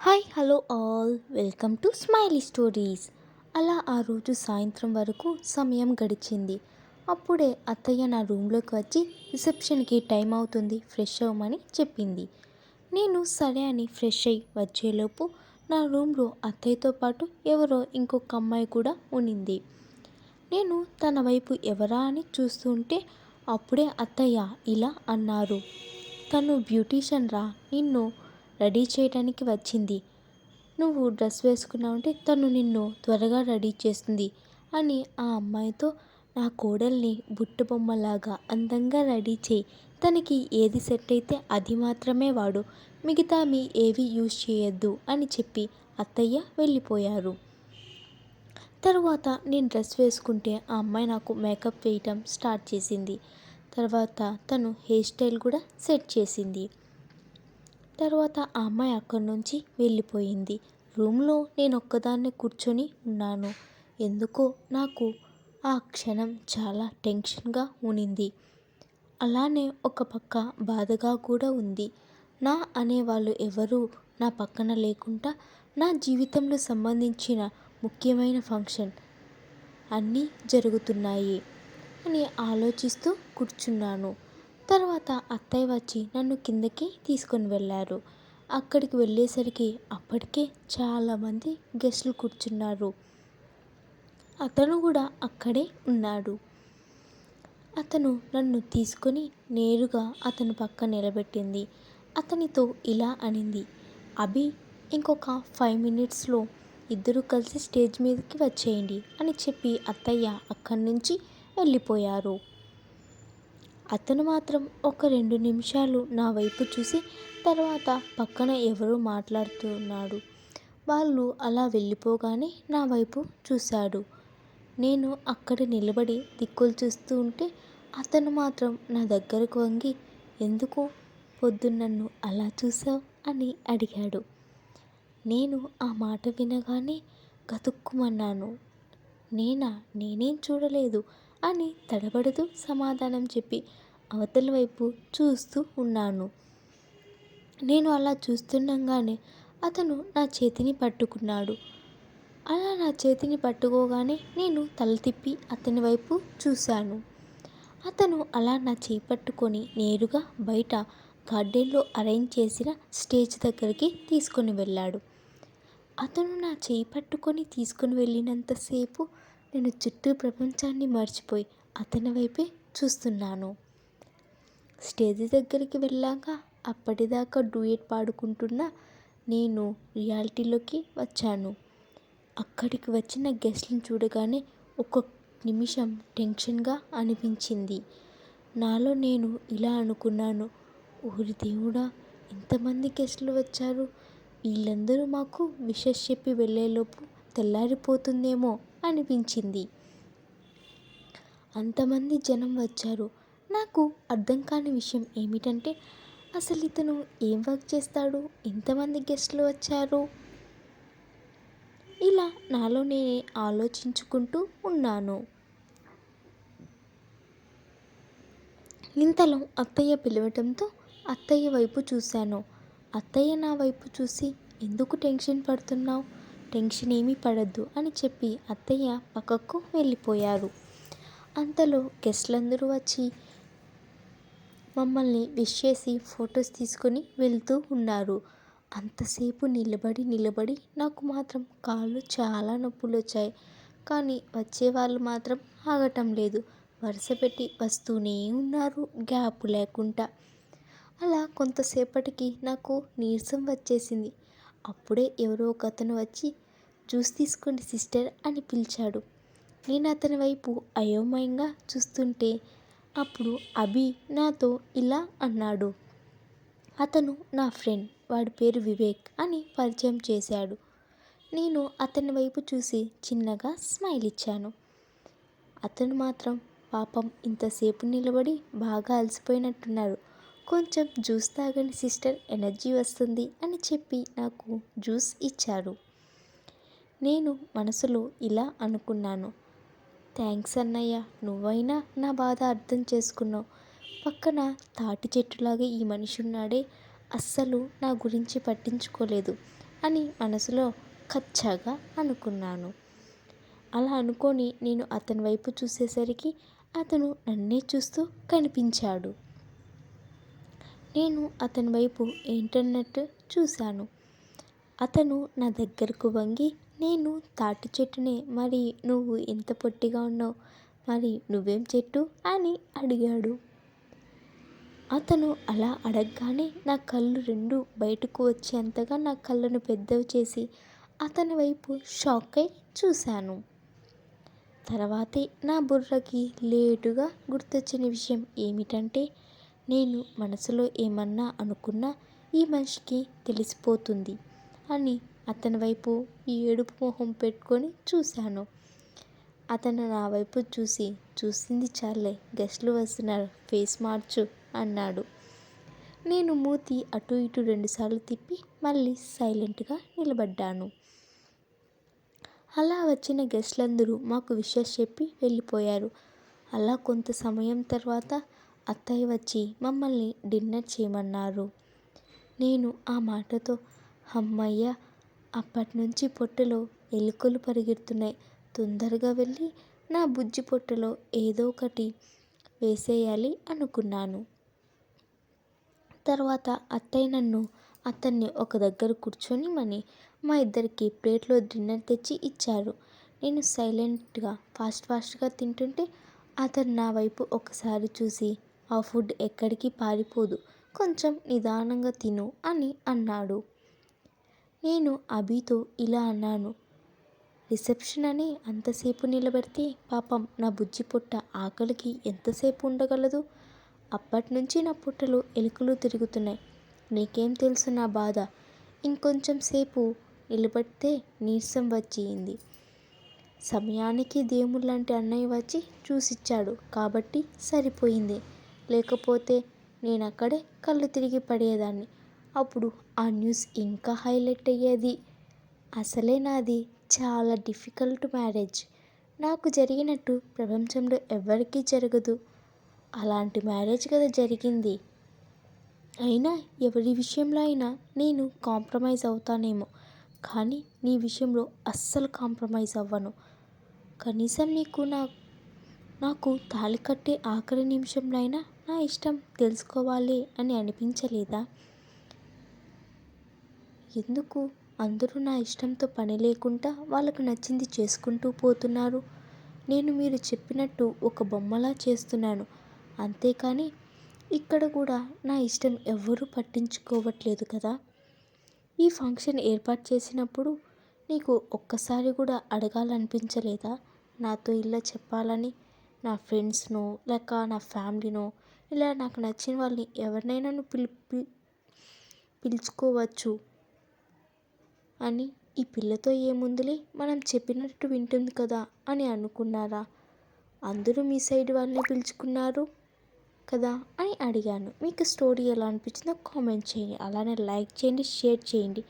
Hi hello all welcome to smiley stories. అలా ఆ రోజు సాయంత్రం వరకు సమయం గడిచింది. అప్పుడే అత్తయ్య నా రూమ్లోకి వచ్చి రిసెప్షన్కి టైం అవుతుంది, ఫ్రెష్ అవ్వమని చెప్పింది. నేను సరే అని ఫ్రెష్ అయ్యి వచ్చేలోపు నా రూమ్లో అత్తయ్యతో పాటు ఎవరో ఇంకొక అమ్మాయి కూడా ఉన్నింది. నేను తన వైపు ఎవరా అని చూస్తుంటే అప్పుడే అత్తయ్య ఇలా అన్నారు, తను బ్యూటీషియన్ రా, నిన్ను రెడీ చేయడానికి వచ్చింది. నువ్వు డ్రెస్ వేసుకున్నావంటే తను నిన్ను త్వరగా రెడీ చేస్తుంది అని ఆ అమ్మాయితో నా కోడల్ని బుట్ట బొమ్మలాగా అందంగా రెడీ చేయి, తనకి ఏది సెట్ అయితే అది మాత్రమే వాడు, మిగతా మీ ఏవి యూజ్ చేయొద్దు అని చెప్పి అత్తయ్య వెళ్ళిపోయారు. తరువాత నేను డ్రెస్ వేసుకుంటే ఆ అమ్మాయి నాకు మేకప్ వేయటం స్టార్ట్ చేసింది. తర్వాత తను హెయిర్ స్టైల్ కూడా సెట్ చేసింది. తర్వాత ఆ అమ్మాయి అక్కడి నుంచి వెళ్ళిపోయింది. రూమ్లో నేను ఒక్కదాన్నే కూర్చొని ఉన్నాను. ఎందుకో నాకు ఆ క్షణం చాలా టెన్షన్గా ఉన్నింది. అలానే ఒక పక్క బాధగా కూడా ఉంది. నా అనేవాళ్ళు ఎవరూ నా పక్కన లేకుండా నా జీవితంలో సంబంధించిన ముఖ్యమైన ఫంక్షన్ అన్నీ జరుగుతున్నాయి అని ఆలోచిస్తూ కూర్చున్నాను. తర్వాత అత్తయ్య వచ్చి నన్ను కిందకి తీసుకొని వెళ్ళారు. అక్కడికి వెళ్ళేసరికి అప్పటికే చాలామంది గెస్టులు కూర్చున్నారు. అతను కూడా అక్కడే ఉన్నాడు. అతను నన్ను తీసుకొని నేరుగా అతని పక్క నిలబెట్టింది. అతనితో ఇలా అనింది, అభి, ఇంకొక 5 మినిట్స్లో ఇద్దరు కలిసి స్టేజ్ మీదకి వచ్చేయండి అని చెప్పి అత్తయ్య అక్కడి నుంచి వెళ్ళిపోయారు. అతను మాత్రం ఒక 2 నిమిషాలు నా వైపు చూసి తర్వాత పక్కన ఎవరో మాట్లాడుతున్నాడు. వాళ్ళు అలా వెళ్ళిపోగానే నా వైపు చూశాడు. నేను అక్కడ నిలబడి దిక్కులు చూస్తూ ఉంటే అతను మాత్రం నా దగ్గరకు వంగి, ఎందుకు పొద్దున్నన్ను అలా చూసావు అని అడిగాడు. నేను ఆ మాట వినగానే గతుక్కుమన్నాను. నేనేం చూడలేదు అని తడబడుతూ సమాధానం చెప్పి అవతల వైపు చూస్తూ ఉన్నాను. నేను అలా చూస్తుండగానే అతను నా చేతిని పట్టుకున్నాడు. అలా నా చేతిని పట్టుకోగానే నేను తల తిప్పి అతని వైపు చూశాను. అతను అలా నా చేయి పట్టుకొని నేరుగా బయట గార్డెన్లో అరేంజ్ చేసిన స్టేజ్ దగ్గరికి తీసుకొని వెళ్ళాడు. అతను నా చేయి పట్టుకొని తీసుకుని వెళ్ళినంతసేపు నేను చుట్టూ ప్రపంచాన్ని మర్చిపోయి అతని వైపే చూస్తున్నాను. స్టేజ్ దగ్గరికి వెళ్ళాక అప్పటిదాకా డూయట్ పాడుకుంటున్న నేను రియాలిటీలోకి వచ్చాను. అక్కడికి వచ్చిన గెస్ట్లను చూడగానే ఒక నిమిషం టెన్షన్గా అనిపించింది. నాలో నేను ఇలా అనుకున్నాను, ఓరి దేవుడా, ఇంతమంది గెస్టులు వచ్చారు, వీళ్ళందరూ మాకు విషెస్ చెప్పి వెళ్ళేలోపు తెల్లారిపోతుందేమో అనిపించింది. అంతమంది జనం వచ్చారు. నాకు అర్థం కాని విషయం ఏమిటంటే అసలు ఇతను ఏం వర్క్ చేస్తాడు, ఇంతమంది గెస్టులు వచ్చారు, ఇలా నాలో నేనే ఆలోచించుకుంటూ ఉన్నాను. ఇంతలో అత్తయ్య పిలవటంతో అత్తయ్య వైపు చూశాను. అత్తయ్య నా వైపు చూసి, ఎందుకు టెన్షన్ పడుతున్నావు, టెన్షన్ ఏమీ పడద్దు అని చెప్పి అత్తయ్య పక్కకు వెళ్ళిపోయారు. అంతలో గెస్ట్లందరూ వచ్చి మమ్మల్ని విష్ చేసి ఫొటోస్ తీసుకొని వెళ్తూ ఉన్నారు. అంతసేపు నిలబడి నాకు మాత్రం కాళ్ళు చాలా నొప్పులు వచ్చాయి. కానీ వచ్చేవాళ్ళు మాత్రం ఆగటం లేదు. వరుస పెట్టి వస్తూనే ఉన్నారు, గ్యాప్ లేకుండా. అలా కొంతసేపటికి నాకు నీరసం వచ్చేసింది. అప్పుడే ఎవరో ఒక అతను వచ్చి, జ్యూస్ తీసుకోండి సిస్టర్ అని పిలిచాడు. నేను అతని వైపు అయోమయంగా చూస్తుంటే అప్పుడు అభి నాతో ఇలా అన్నాడు. అతను నా ఫ్రెండ్, వాడి పేరు వివేక్ అని పరిచయం చేశాడు. నేను అతని వైపు చూసి చిన్నగా స్మైల్ ఇచ్చాను. అతను మాత్రం పాపం ఇంతసేపు నిలబడి బాగా అలసిపోయినట్టున్నారు, కొంచెం జ్యూస్ తాగండి సిస్టర్, ఎనర్జీ వస్తుంది అని చెప్పి నాకు జ్యూస్ ఇచ్చారు. నేను మనసులో ఇలా అనుకున్నాను, థ్యాంక్స్ అన్నయ్య, నువ్వైనా నా బాధ అర్థం చేసుకున్నావు. పక్కన తాటి చెట్టులాగా ఈ మనిషి ఉన్నాడే, అస్సలు నా గురించి పట్టించుకోలేదు. అని మనసులో కచ్చాగా అనుకున్నాను. అలా అనుకొని నేను అతని వైపు చూసేసరికి అతను నన్నే చూస్తూ కనిపించాడు. నేను అతని వైపు ఏంటన్నట్టు చూశాను. అతను నా దగ్గరకు వంగి, నేను తాటి చెట్టునే, మరి నువ్వు ఎంత పొట్టిగా ఉన్నావు, మరి నువ్వేం చెట్టు అని అడిగాడు. అతను అలా అడగగానే నా కళ్ళు రెండు బయటకు వచ్చేంతగా నా కళ్ళను పెద్దవి చేసి అతని వైపు షాక్ అయి చూశాను. తర్వాతే నా బుర్రకి లేటుగా గుర్తొచ్చిన విషయం ఏమిటంటే, నేను మనసులో ఏమన్నా అనుకున్నా ఈ మనిషికి తెలిసిపోతుంది అని అతని వైపు ఏడుపు మొహం పెట్టుకొని చూశాను. అతను నా వైపు చూసి, చూసింది చాలే, గెస్ట్లు వస్తున్నారు, ఫేస్ మార్చు అన్నాడు. నేను మూతి అటు ఇటు 2 సార్లు తిప్పి మళ్ళీ సైలెంట్గా నిలబడ్డాను. అలా వచ్చిన గెస్ట్లందరూ మాకు విషెస్ చెప్పి వెళ్ళిపోయారు. అలా కొంత సమయం తర్వాత అత్తయ్య వచ్చి మమ్మల్ని డిన్నర్ చేయమన్నారు. నేను ఆ మాటతో హమ్మయ్య, అప్పటి నుంచి పొట్టలో ఎలుకలు పరిగెడుతున్నాయి, తొందరగా వెళ్ళి నా బుజ్జి పొట్టలో ఏదో ఒకటి వేసేయాలి అనుకున్నాను. తర్వాత అత్తయ్య అతన్ని ఒక దగ్గర కూర్చొనిమని మా ఇద్దరికి ప్లేట్లో డిన్నర్ తెచ్చి ఇచ్చారు. నేను సైలెంట్గా ఫాస్ట్గా తింటుంటే అతను నా వైపు ఒకసారి చూసి, ఆ ఫుడ్ ఎక్కడికి పారిపోదు, కొంచెం నిదానంగా తిను అని అన్నాడు. నేను అభితో ఇలా అన్నాను, రిసెప్షన్ అని అంతసేపు నిలబెడితే పాపం నా బుజ్జి పొట్ట ఆకలికి ఎంతసేపు ఉండగలదు? అప్పటి నుంచి నా పొట్టలో ఎలుకలు తిరుగుతున్నాయి. నీకేం తెలుసు నా బాధ? ఇంకొంచెం సేపు నిలబడితే నీరసం వచ్చింది. సమయానికి దేవుళ్ళంటి అన్నయ్య వచ్చి చూసిచ్చాడు కాబట్టి సరిపోయింది. లేకపోతే నేను అక్కడే కళ్ళు తిరిగి పడేదాన్ని. అప్పుడు ఆ న్యూస్ ఇంకా హైలైట్ అయ్యేది. అసలే నాది చాలా డిఫికల్ట్ మ్యారేజ్. నాకు జరిగినట్టు ప్రపంచంలో ఎవ్వరికీ జరగదు. అలాంటి మ్యారేజ్ కదా జరిగింది. అయినా ఎవరి విషయంలో అయినా నేను కాంప్రమైజ్ అవుతానేమో, కానీ నీ విషయంలో అస్సలు కాంప్రమైజ్ అవ్వను. కనీసం నీకు నాకు తాళి కట్టే ఆఖరి నిమిషంలో అయినా నా ఇష్టం తెలుసుకోవాలి అని అనిపించలేదా? ఎందుకు అందరూ నా ఇష్టంతో పని లేకుండా వాళ్ళకు నచ్చింది చేసుకుంటూ పోతున్నారు? నేను మీరు చెప్పినట్టు ఒక బొమ్మలా చేస్తున్నాను, అంతేకాని ఇక్కడ కూడా నా ఇష్టం ఎవ్వరూ పట్టించుకోవట్లేదు కదా. ఈ ఫంక్షన్ ఏర్పాటు చేసినప్పుడు నీకు ఒక్కసారి కూడా అడగాలనిపించలేదా నాతో ఇలా చెప్పాలని? నా ఫ్రెండ్స్నో లేక నా ఫ్యామిలీనో, ఇలా నాకు నచ్చిన వాళ్ళని ఎవరినైనా పిలుచుకోవచ్చు అని. ఈ పిల్లతో ఏముందిలే, మనం చెప్పినట్టు వింటుంది కదా అని అనుకున్నారా? అందరూ మీ సైడ్ వాళ్ళని పిలుచుకున్నారు కదా అని అడిగాను. మీకు స్టోరీ ఎలా అనిపించిందో కామెంట్ చేయండి, అలానే లైక్ చేయండి, షేర్ చేయండి.